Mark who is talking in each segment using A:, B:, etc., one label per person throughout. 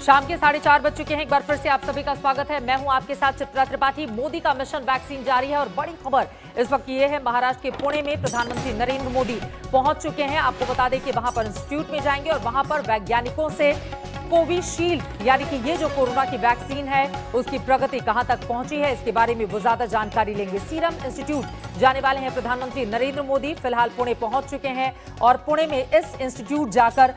A: शाम के 4:30 बज चुके हैं। एक बार फिर से आप सभी का स्वागत है। मैं हूं आपके साथ चित्रा त्रिपाठी। मोदी का मिशन वैक्सीन जारी है और बड़ी खबर इस वक्त ये है, महाराष्ट्र के पुणे में प्रधानमंत्री नरेंद्र मोदी पहुंच चुके हैं। आपको बता दें कि वहां पर इंस्टीट्यूट में जाएंगे और वहां पर वैज्ञानिकों से कोविशील्ड यानी कि ये जो कोरोना की वैक्सीन है उसकी प्रगति कहां तक पहुंची है, इसके बारे में वो ज्यादा जानकारी लेंगे। सीरम इंस्टीट्यूट जाने वाले हैं प्रधानमंत्री नरेंद्र मोदी। फिलहाल पुणे पहुंच चुके हैं और पुणे में इस इंस्टीट्यूट जाकर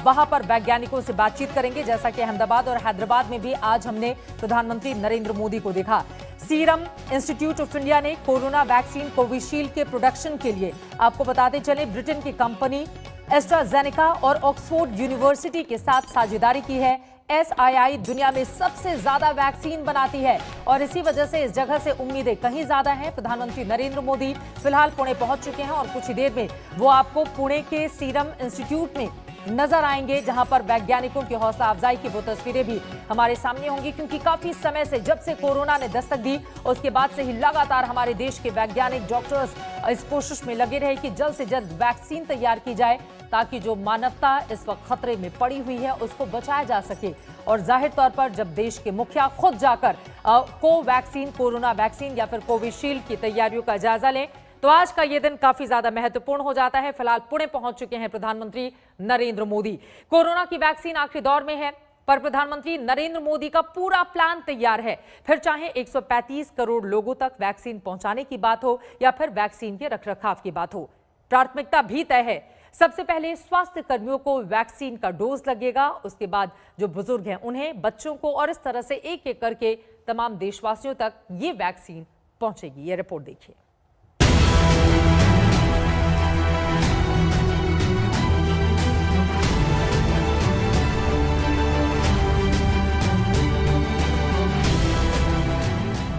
A: वहां पर वैज्ञानिकों से बातचीत करेंगे। जैसा कि अहमदाबाद और हैदराबाद में भी आज हमने प्रधानमंत्री नरेंद्र मोदी को देखा। सीरम इंस्टीट्यूट ऑफ इंडिया ने कोरोना वैक्सीन कोविशील्ड के प्रोडक्शन के लिए आपको बताते चले ब्रिटेन की कंपनी एस्ट्राजेनेका और ऑक्सफोर्ड यूनिवर्सिटी के साथ साझेदारी की है। एसआईआई दुनिया में सबसे ज्यादा वैक्सीन बनाती है और इसी वजह से इस जगह से उम्मीदें कहीं ज्यादा हैं। प्रधानमंत्री नरेंद्र मोदी फिलहाल पुणे पहुंच चुके हैं और कुछ ही देर में वो आपको पुणे के सीरम इंस्टीट्यूट में नजर आएंगे, जहां पर वैज्ञानिकों की हौसला अफजाई की वो तस्वीरें भी हमारे सामने होंगी। क्योंकि काफी समय से, जब से कोरोना ने दस्तक दी उसके बाद से ही लगातार हमारे देश के वैज्ञानिक डॉक्टर्स इस कोशिश में लगे रहे कि जल्द से जल्द वैक्सीन तैयार की जाए ताकि जो मानवता इस वक्त खतरे में पड़ी हुई है उसको बचाया जा सके। और जाहिर तौर पर जब देश के मुखिया खुद जाकर कोवैक्सीन, कोरोना वैक्सीन या फिर कोविशील्ड की तैयारियों का जायजा लें तो आज का ये दिन काफी ज्यादा महत्वपूर्ण हो जाता है। फिलहाल पुणे पहुंच चुके हैं प्रधानमंत्री नरेंद्र मोदी। कोरोना की वैक्सीन आखिरी दौर में है पर प्रधानमंत्री नरेंद्र मोदी का पूरा प्लान तैयार है। फिर चाहे 135 करोड़ लोगों तक वैक्सीन पहुंचाने की बात हो या फिर वैक्सीन के रखरखाव की बात हो, प्राथमिकता भी तय है। सबसे पहले स्वास्थ्य कर्मियों को वैक्सीन का डोज लगेगा, उसके बाद जो बुजुर्ग हैं उन्हें, बच्चों को, और इस तरह से एक एक करके तमाम देशवासियों तक ये वैक्सीन पहुंचेगी। ये रिपोर्ट देखिए।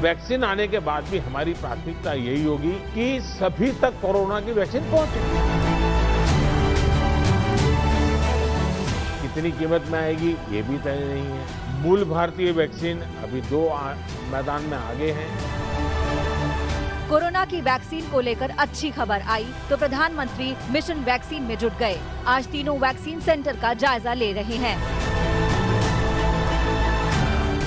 B: वैक्सीन आने के बाद भी हमारी प्राथमिकता यही होगी कि सभी तक कोरोना की वैक्सीन पहुंचे। कितनी कीमत में आएगी ये भी तय नहीं है। मूल भारतीय वैक्सीन अभी 2 मैदान में आगे हैं।
C: कोरोना की वैक्सीन को लेकर अच्छी खबर आई तो प्रधानमंत्री मिशन वैक्सीन में जुट गए। आज तीनों वैक्सीन सेंटर का जायजा ले रहे हैं।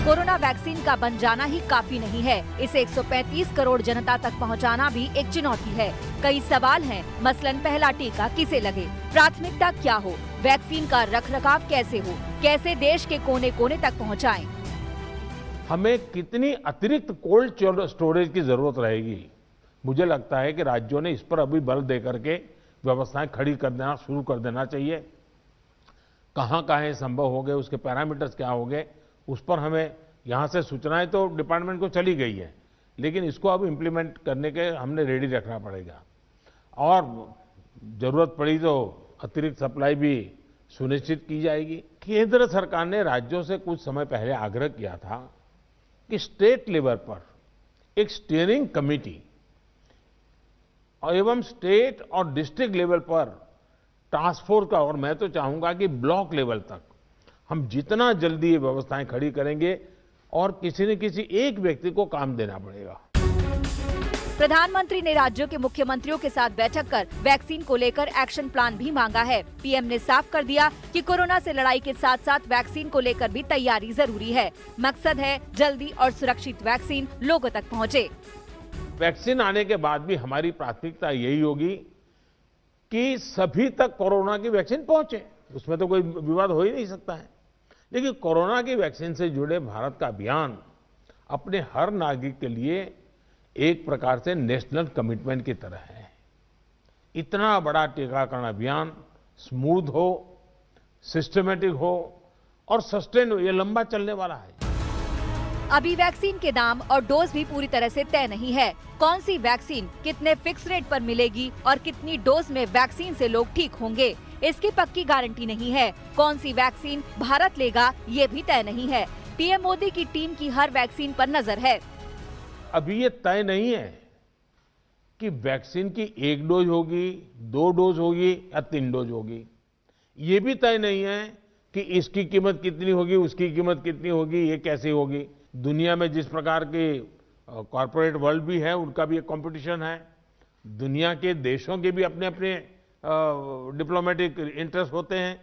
C: कोरोना वैक्सीन का बन जाना ही काफी नहीं है, इसे 135 करोड़ जनता तक पहुंचाना भी एक चुनौती है। कई सवाल हैं, मसलन पहला टीका किसे लगे, प्राथमिकता क्या हो, वैक्सीन का रखरखाव कैसे हो, कैसे देश के कोने कोने तक पहुंचाएं।
B: हमें कितनी अतिरिक्त कोल्ड स्टोरेज की जरूरत रहेगी। मुझे लगता है कि राज्यों ने इस पर अभी बल दे करके व्यवस्थाएं खड़ी कर देना शुरू कर देना चाहिए। कहाँ कहाँ संभव हो गए, उसके पैरामीटर्स क्या हो गए, उस पर हमें यहाँ से सूचनाएं तो डिपार्टमेंट को चली गई है, लेकिन इसको अब इम्प्लीमेंट करने के हमने रेडी रखना पड़ेगा। और जरूरत पड़ी तो अतिरिक्त सप्लाई भी सुनिश्चित की जाएगी। केंद्र सरकार ने राज्यों से कुछ समय पहले आग्रह किया था कि स्टेट लेवल पर एक स्टीयरिंग कमेटी एवं स्टेट और डिस्ट्रिक्ट लेवल पर टास्क फोर्स का, और मैं तो चाहूंगा कि ब्लॉक लेवल तक हम जितना जल्दी ये व्यवस्थाएं खड़ी करेंगे और किसी न किसी एक व्यक्ति को काम देना पड़ेगा।
C: प्रधानमंत्री ने राज्यों के मुख्यमंत्रियों के साथ बैठक कर वैक्सीन को लेकर एक्शन प्लान भी मांगा है। पीएम ने साफ कर दिया कि कोरोना से लड़ाई के साथ साथ वैक्सीन को लेकर भी तैयारी जरूरी है। मकसद है जल्दी और सुरक्षित वैक्सीन लोगों तक पहुंचे।
B: वैक्सीन आने के बाद भी हमारी प्राथमिकता यही होगी कि सभी तक कोरोना की वैक्सीन पहुंचे, उसमें तो कोई विवाद हो ही नहीं सकता है। लेकिन कोरोना की वैक्सीन से जुड़े भारत का अभियान अपने हर नागरिक के लिए एक प्रकार से नेशनल कमिटमेंट की तरह है। इतना बड़ा टीकाकरण अभियान स्मूथ हो, सिस्टमेटिक हो और सस्टेन हो, ये लंबा चलने वाला है।
C: अभी वैक्सीन के दाम और डोज भी पूरी तरह से तय नहीं है। कौन सी वैक्सीन कितने फिक्स रेट पर मिलेगी और कितनी डोज में वैक्सीन से लोग ठीक होंगे, इसकी पक्की गारंटी नहीं है। कौन सी वैक्सीन भारत लेगा ये भी तय नहीं है। पीएम मोदी की टीम की हर वैक्सीन पर नजर है।
B: अभी ये तय नहीं है कि वैक्सीन की 1 डोज होगी, 2 डोज होगी या 3 डोज होगी। ये भी तय नहीं है कि इसकी कीमत कितनी होगी, उसकी कीमत कितनी होगी, ये कैसे होगी। दुनिया में जिस प्रकार के कॉरपोरेट वर्ल्ड भी है, उनका भी एक कंपटीशन है। दुनिया के देशों के भी अपने अपने डिप्लोमेटिक इंटरेस्ट होते हैं।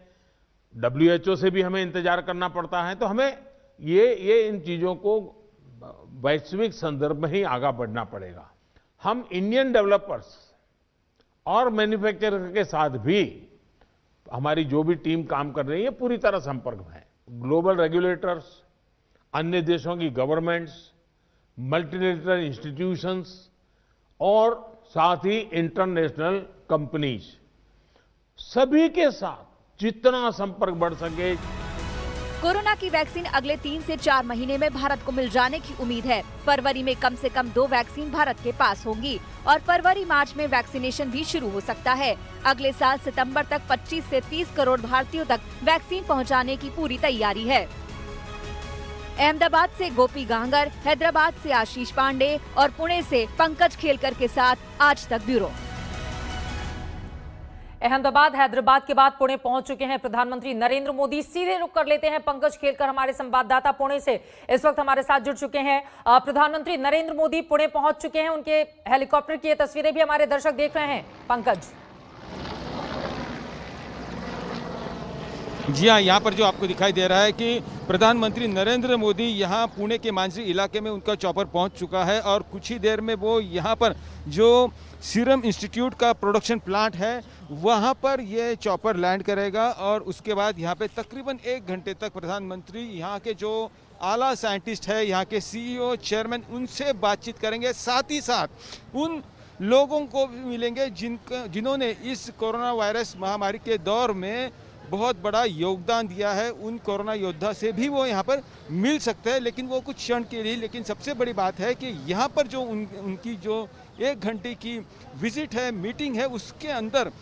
B: WHO से भी हमें इंतजार करना पड़ता है। तो हमें ये इन चीजों को वैश्विक संदर्भ में ही आगे बढ़ना पड़ेगा। हम इंडियन डेवलपर्स और मैन्युफैक्चरर के साथ भी हमारी जो भी टीम काम कर रही है पूरी तरह संपर्क में है। ग्लोबल रेगुलेटर्स, अन्य देशों की गवर्नमेंट्स, मल्टीलेटरल इंस्टीट्यूशंस और साथ ही इंटरनेशनल कंपनीज, सभी के साथ जितना संपर्क बढ़ सके।
C: कोरोना की वैक्सीन अगले 3 से 4 महीने में भारत को मिल जाने की उम्मीद है। फरवरी में कम से कम 2 वैक्सीन भारत के पास होंगी और फरवरी-मार्च में वैक्सीनेशन भी शुरू हो सकता है। अगले साल सितंबर तक 25 से 30 करोड़ भारतीयों तक वैक्सीन पहुंचाने की पूरी तैयारी है। अहमदाबाद से गोपी गांगर, हैदराबाद से आशीष पांडे और पुणे से पंकज खेलकर के साथ आज तक ब्यूरो।
A: अहमदाबाद, हैदराबाद के बाद पुणे पहुंच चुके हैं प्रधानमंत्री नरेंद्र मोदी। सीधे रुक कर लेते हैं पंकज खेलकर, हमारे संवाददाता पुणे से इस वक्त हमारे साथ जुड़ चुके हैं। प्रधानमंत्री नरेंद्र मोदी पुणे पहुंच चुके हैं, उनके हेलीकॉप्टर की ये तस्वीरें भी हमारे दर्शक देख रहे हैं। पंकज
D: जी हाँ, यहाँ पर जो आपको दिखाई दे रहा है कि प्रधानमंत्री नरेंद्र मोदी यहाँ पुणे के मांजरी इलाके में उनका चॉपर पहुँच चुका है और कुछ ही देर में वो यहाँ पर जो सीरम इंस्टीट्यूट का प्रोडक्शन प्लांट है वहाँ पर ये चॉपर लैंड करेगा और उसके बाद यहाँ पे तकरीबन 1 घंटे तक प्रधानमंत्री यहाँ के जो आला साइंटिस्ट है, यहाँ के CEO, चेयरमैन, उनसे बातचीत करेंगे। साथ ही साथ उन लोगों को भी मिलेंगे जिन्होंने इस कोरोना वायरस महामारी के दौर में बहुत बड़ा योगदान दिया है। उन कोरोना योद्धा से भी वो यहाँ पर मिल सकते हैं, लेकिन वो कुछ क्षण के लिए। लेकिन सबसे बड़ी बात है कि यहाँ पर जो उनकी जो 1 घंटे की विजिट है, मीटिंग है, उसके अंदर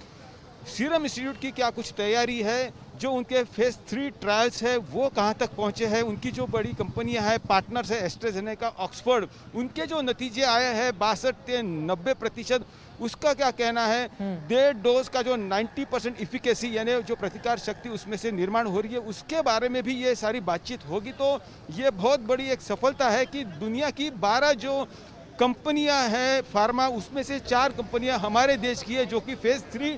D: सीरम इंस्टीट्यूट की क्या कुछ तैयारी है, जो उनके फेज 3 ट्रायल्स है वो कहाँ तक पहुँचे हैं, उनकी जो बड़ी कंपनियां हैं, पार्टनर्स है एस्ट्राजेनेका, ऑक्सफोर्ड, उनके जो नतीजे आए हैं 62 से 90%, उसका क्या कहना है। 1.5 डोज का जो 90% इफिकेसी यानी जो प्रतिकार शक्ति उसमें से निर्माण हो रही है, उसके बारे में भी ये सारी बातचीत होगी। तो ये बहुत बड़ी एक सफलता है कि दुनिया की 12 जो कंपनियां हैं फार्मा, उसमें से 4 कंपनियां हमारे देश की है जो कि फेज 3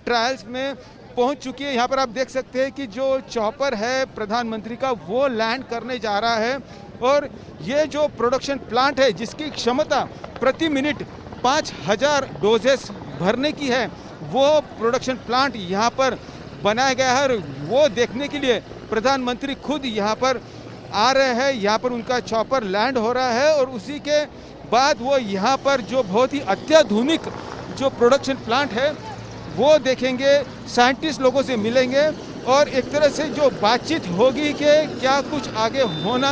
D: ट्रायल्स में पहुंच चुकी है। यहाँ पर आप देख सकते हैं कि जो चॉपर है प्रधानमंत्री का वो लैंड करने जा रहा है और ये जो प्रोडक्शन प्लांट है जिसकी क्षमता प्रति मिनट 5000 डोजेस भरने की है, वो प्रोडक्शन प्लांट यहाँ पर बनाया गया है और वो देखने के लिए प्रधानमंत्री खुद यहाँ पर आ रहे हैं। यहाँ पर उनका चॉपर लैंड हो रहा है और उसी के बाद वो यहाँ पर जो बहुत ही अत्याधुनिक जो प्रोडक्शन प्लांट है वो देखेंगे, साइंटिस्ट लोगों से मिलेंगे और एक तरह से जो बातचीत होगी कि क्या कुछ आगे होना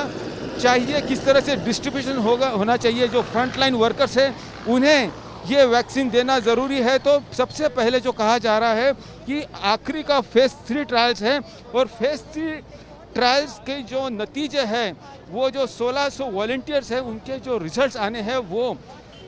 D: चाहिए, किस तरह से डिस्ट्रीब्यूशन होना चाहिए, जो फ्रंटलाइन वर्कर्स हैं उन्हें ये वैक्सीन देना ज़रूरी है। तो सबसे पहले जो कहा जा रहा है कि आखिरी का फेज 3 ट्रायल्स है और फेज 3 ट्रायल्स के जो नतीजे हैं वो जो 1600 वॉलंटियर्स हैं उनके जो रिजल्ट्स आने हैं वो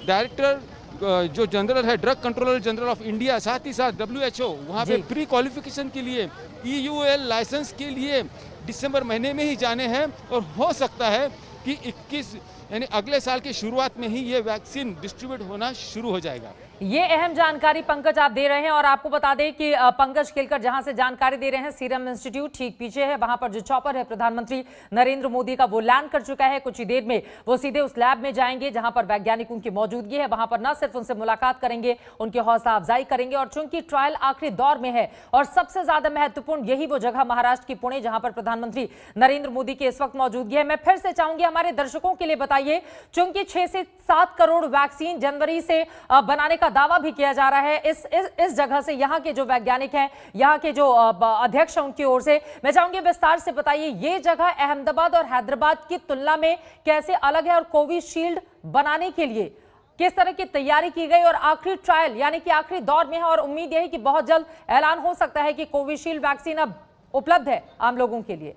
D: डायरेक्टर जो जनरल है, drug controller general of India, साथ ही साथ WHO वहाँ पे प्री क्वालिफिकेशन के लिए EUL लाइसेंस के लिए दिसंबर महीने में ही जाने हैं और हो सकता है कि 21 यानी अगले साल की शुरुआत में ही ये वैक्सीन डिस्ट्रीब्यूट होना शुरू हो जाएगा।
A: ये अहम जानकारी पंकज आप दे रहे हैं और आपको बता दें कि पंकज खेलकर जहां से जानकारी दे रहे हैं, सीरम इंस्टीट्यूट ठीक पीछे है, वहां पर जो चॉपर है प्रधानमंत्री नरेंद्र मोदी का वो लैंड कर चुका है। कुछ ही देर में वो सीधे उस लैब में जाएंगे जहां पर वैज्ञानिकों की मौजूदगी है। वहां पर न सिर्फ उनसे मुलाकात करेंगे, उनकी हौसला अफजाई करेंगे और चूंकि ट्रायल आखिरी दौर में है और सबसे ज्यादा महत्वपूर्ण यही वो जगह महाराष्ट्र की पुणे जहां पर प्रधानमंत्री नरेंद्र मोदी की इस वक्त मौजूदगी है। मैं फिर से चाहूंगी हमारे दर्शकों के लिए बताइए, चूंकि 6 से 7 करोड़ वैक्सीन जनवरी से बनाने का दावा भी किया जा रहा है इस जगह से, यहाँ के जो वैज्ञानिक हैं, यहाँ के जो अध्यक्ष हैं उनकी ओर से, मैं चाहूंगी विस्तार से बताइए ये जगह अहमदाबाद और हैदराबाद की तुलना में कैसे अलग है और कोविशील्ड बनाने के लिए किस तरह की तैयारी की गई और आखिरी ट्रायल यानी कि आखिरी दौर में है और उम्मीद यही कि बहुत जल्द ऐलान हो सकता है कि कोविशील्ड वैक्सीन अब उपलब्ध है आम लोगों के लिए।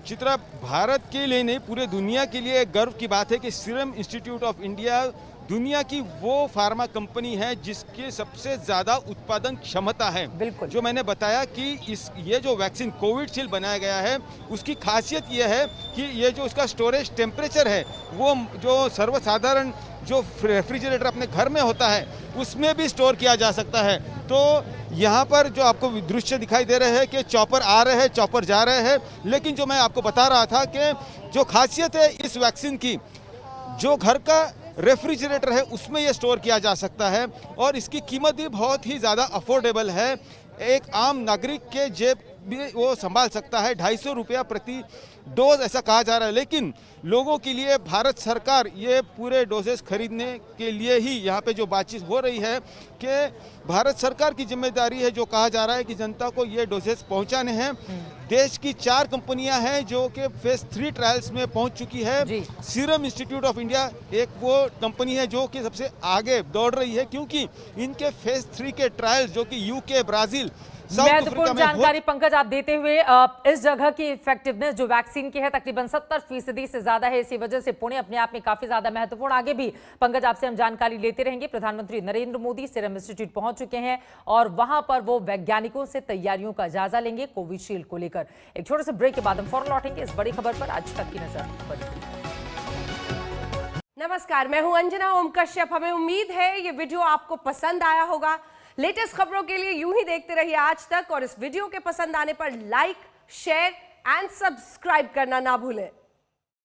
D: चित्रा, भारत के लिए नहीं पूरे दुनिया के लिए गर्व की बात है कि सीरम इंस्टीट्यूट ऑफ इंडिया दुनिया की वो फार्मा कंपनी है जिसके सबसे ज्यादा उत्पादन क्षमता है।
A: बिल्कुल,
D: जो मैंने बताया कि ये जो वैक्सीन कोविशील्ड बनाया गया है उसकी खासियत ये है कि ये जो उसका स्टोरेज टेम्परेचर है वो जो सर्वसाधारण जो रेफ्रिजरेटर अपने घर में होता है उसमें भी स्टोर किया जा सकता है। तो यहाँ पर जो आपको दृश्य दिखाई दे रहे हैं कि चॉपर आ रहे हैं, चॉपर जा रहे हैं, लेकिन जो मैं आपको बता रहा था कि जो खासियत है इस वैक्सीन की, जो घर का रेफ्रिजरेटर है उसमें ये स्टोर किया जा सकता है और इसकी कीमत भी बहुत ही ज़्यादा अफोर्डेबल है। एक आम नागरिक के जेब भी वो संभाल सकता है। 250 रुपया प्रति डोज ऐसा कहा जा रहा है, लेकिन लोगों के लिए भारत सरकार ये पूरे डोजेस खरीदने के लिए ही यहाँ पे जो बातचीत हो रही है कि भारत सरकार की जिम्मेदारी है, जो कहा जा रहा है कि जनता को ये डोजेस पहुँचाने हैं। देश की 4 कंपनियां हैं जो कि फेज 3 ट्रायल्स में पहुंच चुकी है। सीरम इंस्टीट्यूट ऑफ इंडिया एक वो कंपनी है जो कि सबसे आगे दौड़ रही है, क्योंकि इनके फेज 3 के ट्रायल्स जो कि यूके, ब्राजील,
A: महत्वपूर्ण जानकारी पंकज आप देते हुए, इस जगह की इफेक्टिवनेस जो वैक्सीन की है तकरीबन 70% से ज्यादा है। इसी वजह से पुणे अपने आप में काफी ज्यादा महत्वपूर्ण। आगे भी पंकज आपसे हम जानकारी लेते रहेंगे। प्रधानमंत्री नरेंद्र मोदी सीरम इंस्टीट्यूट पहुंच चुके हैं और वहां पर वो वैज्ञानिकों से तैयारियों का जायजा लेंगे कोविशील्ड को लेकर। एक छोटे से ब्रेक के बाद हम फौरन लौटेंगे इस बड़ी खबर पर। आज तक की नजर।
E: नमस्कार, मैं हूं अंजना ओम कश्यप। हमें उम्मीद है ये वीडियो आपको पसंद आया होगा। लेटेस्ट खबरों के लिए यूं ही देखते रहिए आज तक और इस वीडियो के पसंद आने पर लाइक, शेयर एंड सब्सक्राइब करना ना भूलें।